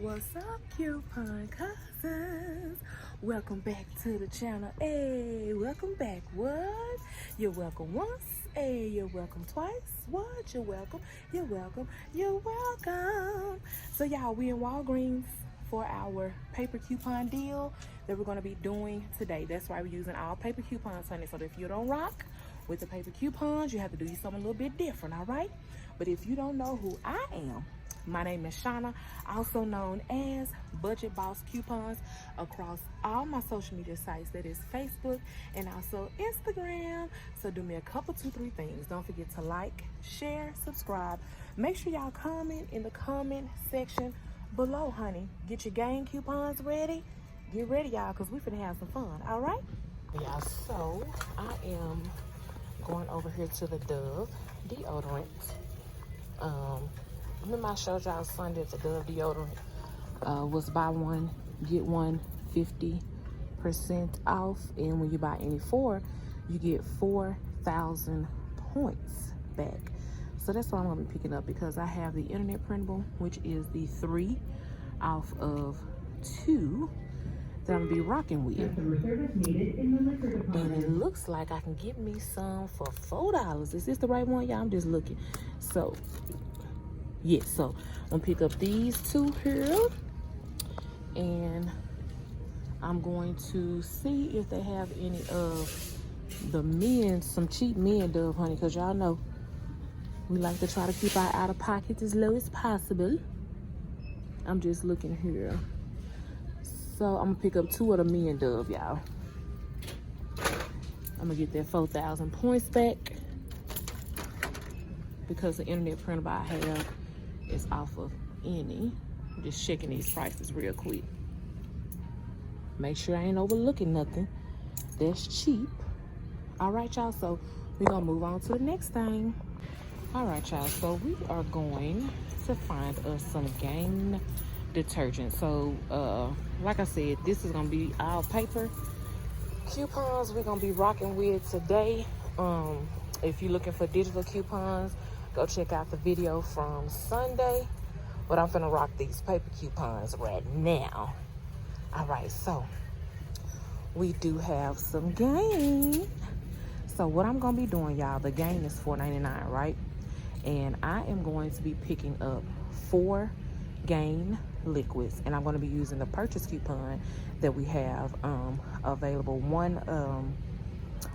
What's up, coupon cousins? Welcome back to the channel. Hey, welcome back. What? You're welcome once. Hey, you're welcome twice. What? You're welcome. You're welcome. You're welcome. So y'all, we in Walgreens for our paper coupon deal that we're going to be doing today. That's why we're using all paper coupons, honey. So that if you don't rock with the paper coupons, you have to do something a little bit different, all right? But if you don't know who I am, my name is Shauna, also known as Budget Boss Coupons, across all my social media sites. That is Facebook and also Instagram. So do me a couple, 2-3 things. Don't forget to like, share, subscribe. Make sure y'all comment in the comment section below, honey. Get your game coupons ready. Get ready, y'all, because we finna have some fun, all right? Yeah, so I am going over here to the Dove deodorant. Remember I showed y'all Sunday the Dove deodorant was buy one, get one 50% off. And when you buy any 4, you get 4,000 points back. So that's what I'm gonna be picking up, because I have the internet printable, which is the 3 off of 2 that I'm gonna be rocking with. And it looks like I can get me some for $4. Is this the right one? Yeah, I'm just looking. So yes, so I'm gonna pick up these 2 here, and I'm going to see if they have any of the men's, some cheap men Dove, honey, because y'all know we like to try to keep our out of pockets as low as possible. I'm just looking here. So I'm gonna pick up 2 of the men Dove, y'all. I'm gonna get that 4,000 points back, because the internet printable I have is off of any. I'm just checking these prices real quick. Make sure I ain't overlooking nothing that's cheap. All right, y'all, so we're gonna move on to the next thing. All right, y'all, so we are going to find us some Gain detergent. So like I said, this is gonna be all paper coupons we're gonna be rocking with today. If you're looking for digital coupons, go check out the video from Sunday. But I'm finna rock these paper coupons right now. All right, so we do have some Gain. So what I'm gonna be doing, y'all, the Gain is $4.99, right? And I am going to be picking up 4 Gain liquids, and I'm going to be using the purchase coupon that we have available.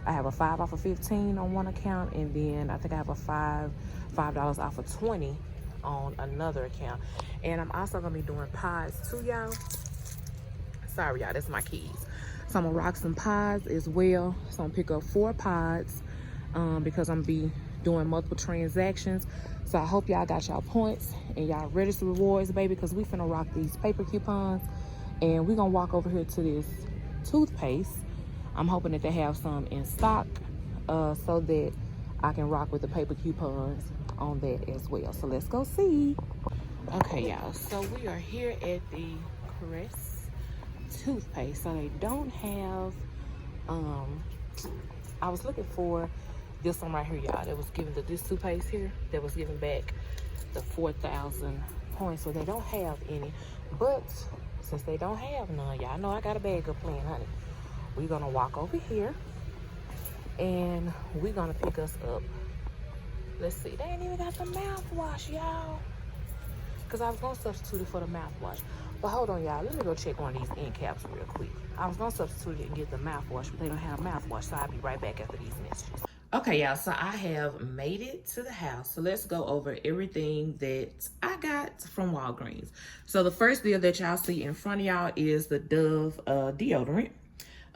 I have a 5 off of 15 on one account, and then I think I have a $5 off of 20 on another account. And I'm also going to be doing pods too, y'all. Sorry, y'all, that's my keys. So I'm gonna rock some pods as well. So I'm gonna pick up 4 pods because I'm gonna be doing multiple transactions. So I hope y'all got y'all points and y'all register rewards, baby, because we finna rock these paper coupons. And we're gonna walk over here to this toothpaste. I'm hoping that they have some in stock so that I can rock with the paper coupons on that as well. So let's go see. Okay, y'all, so we are here at the Crest toothpaste. So they don't have I was looking for this one right here, y'all, that was giving this toothpaste here that was giving back the 4,000 points. So they don't have any, but since they don't have none, y'all know I got a bag of plan, honey. We're gonna walk over here and we're gonna pick us up, let's see, they ain't even got the mouthwash, y'all, because I was gonna substitute it for the mouthwash. But hold on, y'all, let me go check one of these end caps real quick. I was gonna substitute it and get the mouthwash, but they don't have mouthwash, so I'll be right back after these messages. Okay, y'all, so I have made it to the house. So let's go over everything that I got from Walgreens. So the first deal that y'all see in front of y'all is the Dove deodorant.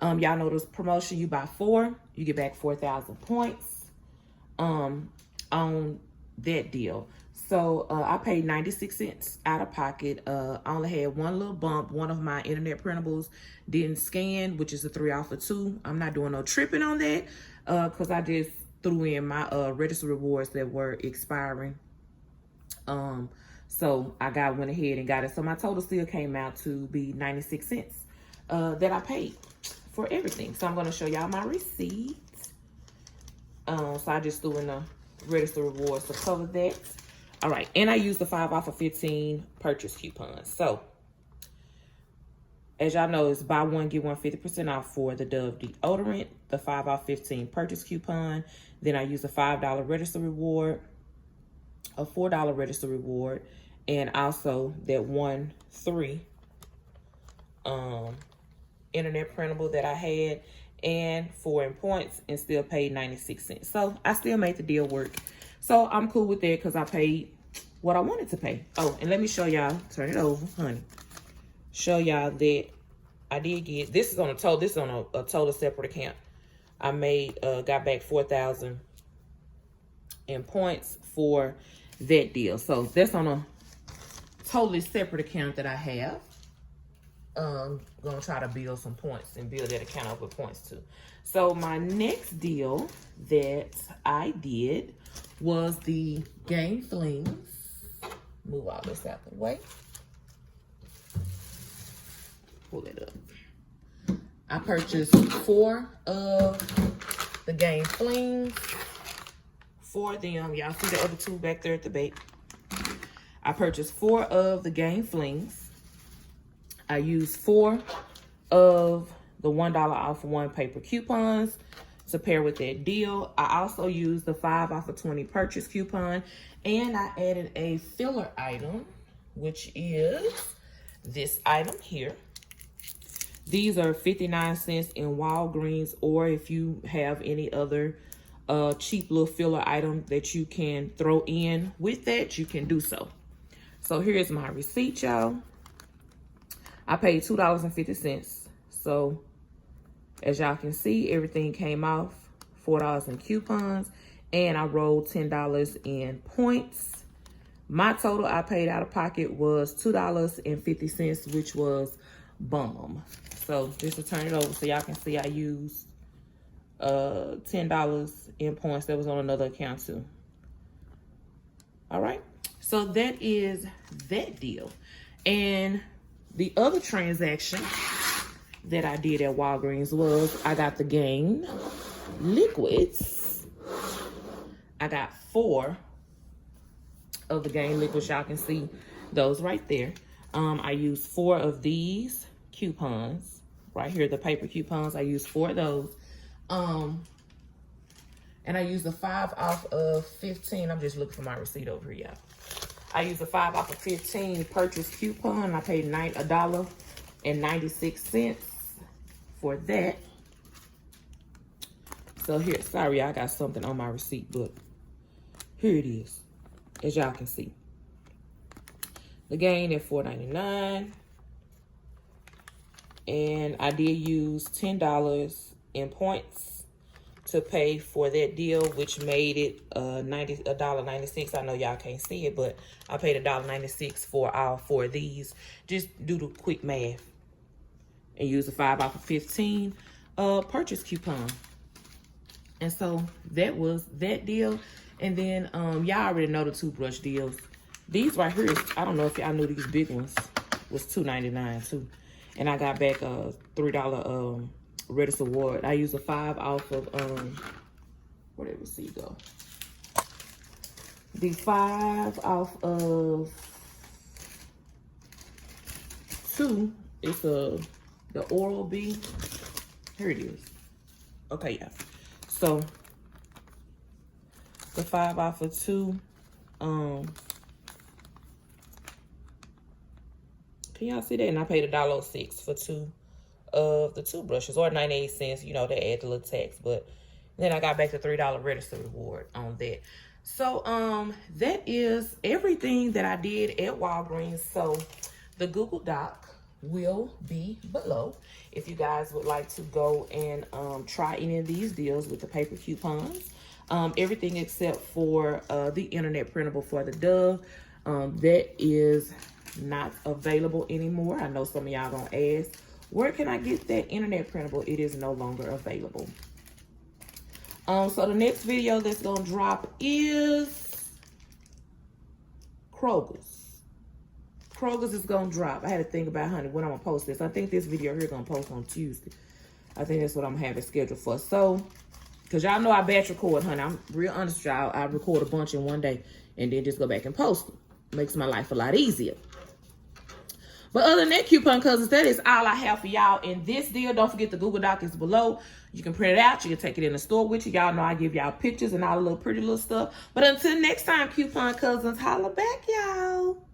Y'all know this promotion, you buy 4, you get back 4,000 points on that deal. So I paid 96 cents out of pocket. I only had one little bump. One of my internet printables didn't scan, which is a 3 off of 2. I'm not doing no tripping on that because I just threw in my register rewards that were expiring. So I went ahead and got it. So my total still came out to be 96 cents that I paid for everything. So I'm going to show y'all my receipt. So I just threw in the register rewards to cover that. All right, and I used the 5 off of 15 purchase coupons. So As y'all know, it's buy one, get one 50% off for the Dove deodorant, the 5 off 15 purchase coupon. Then I use a $5 register reward, a $4 register reward, and also that 1-3 internet printable that I had, and 4 in points, and still paid 96 cents. So I still made the deal work. So I'm cool with that because I paid what I wanted to pay. Oh, and let me show y'all, turn it over, honey. Show y'all that I did get, this is on a total, this is on a total separate account. I made, got back 4,000 in points for that deal. So that's on a totally separate account that I have. Gonna try to build some points and build that account up with points too. So my next deal that I did was the Game Flings. Move all this out the way. Pull it up. I purchased 4 of the Game Flings. 4 of them. Y'all see the other 2 back there at the back. I purchased 4 of the Game Flings. I used 4 of the $1 off 1 paper coupons to pair with that deal. I also used the 5 off of 20 purchase coupon, and I added a filler item, which is this item here. These are 59 cents in Walgreens, or if you have any other cheap little filler item that you can throw in with that, you can do so. So here's my receipt, y'all. I paid $2.50. So as y'all can see, everything came off. $4 in coupons, and I rolled $10 in points. My total I paid out of pocket was $2.50, which was bomb. So just to turn it over so y'all can see, I used $10 in points that was on another account too. All right, so that is that deal. And the other transaction that I did at Walgreens was I got the Gain liquids. I got 4 of the Gain liquids. Y'all can see those right there. I used 4 of these coupons right here, the paper coupons. I used 4 of those. And I used a 5 off of 15. I'm just looking for my receipt over here, y'all. I used a 5 off of 15 purchase coupon. I paid $1.96 for that. So here, sorry, I got something on my receipt, but here it is, as y'all can see. The Gain at $4.99. And I did use $10 in points to pay for that deal, which made it $1.96. I know y'all can't see it, but I paid $1.96 for all 4 of these. Just do the quick math and use a 5 off of 15 purchase coupon. And so that was that deal. And then y'all already know the toothbrush deals. These right here, I don't know if y'all knew these big ones was $2.99 too. And I got back a $3 Redis Award. I used a 5 off of where did the receipt go? The 5 off of 2 is the Oral-B. Here it is. Okay, yeah. So the 5 off of 2. Can y'all see that? And I paid $1.06 for 2 of the toothbrushes, or 98 cents. You know, they add the little tax, but then I got back the $3 register reward on that. So that is everything that I did at Walgreens. So the Google Doc will be below if you guys would like to go and try any of these deals with the paper coupons. Everything except for the internet printable for the Dove. That is not available anymore. I know some of y'all gonna ask, where can I get that internet printable? It is no longer available. So the next video that's gonna drop is Kroger's. Kroger's is gonna drop. I had to think about, honey, when I'm gonna post this. I think this video here is gonna post on Tuesday. I think that's what I'm having scheduled for. So, because y'all know I batch record, honey. I'm real honest with y'all. I record a bunch in one day and then just go back and post them. Makes my life a lot easier. But other than that, coupon cousins, that is all I have for y'all in this deal. Don't forget the Google Doc is below. You can print it out. You can take it in the store with you. Y'all know I give y'all pictures and all the little pretty little stuff. But until next time, coupon cousins, holla back, y'all.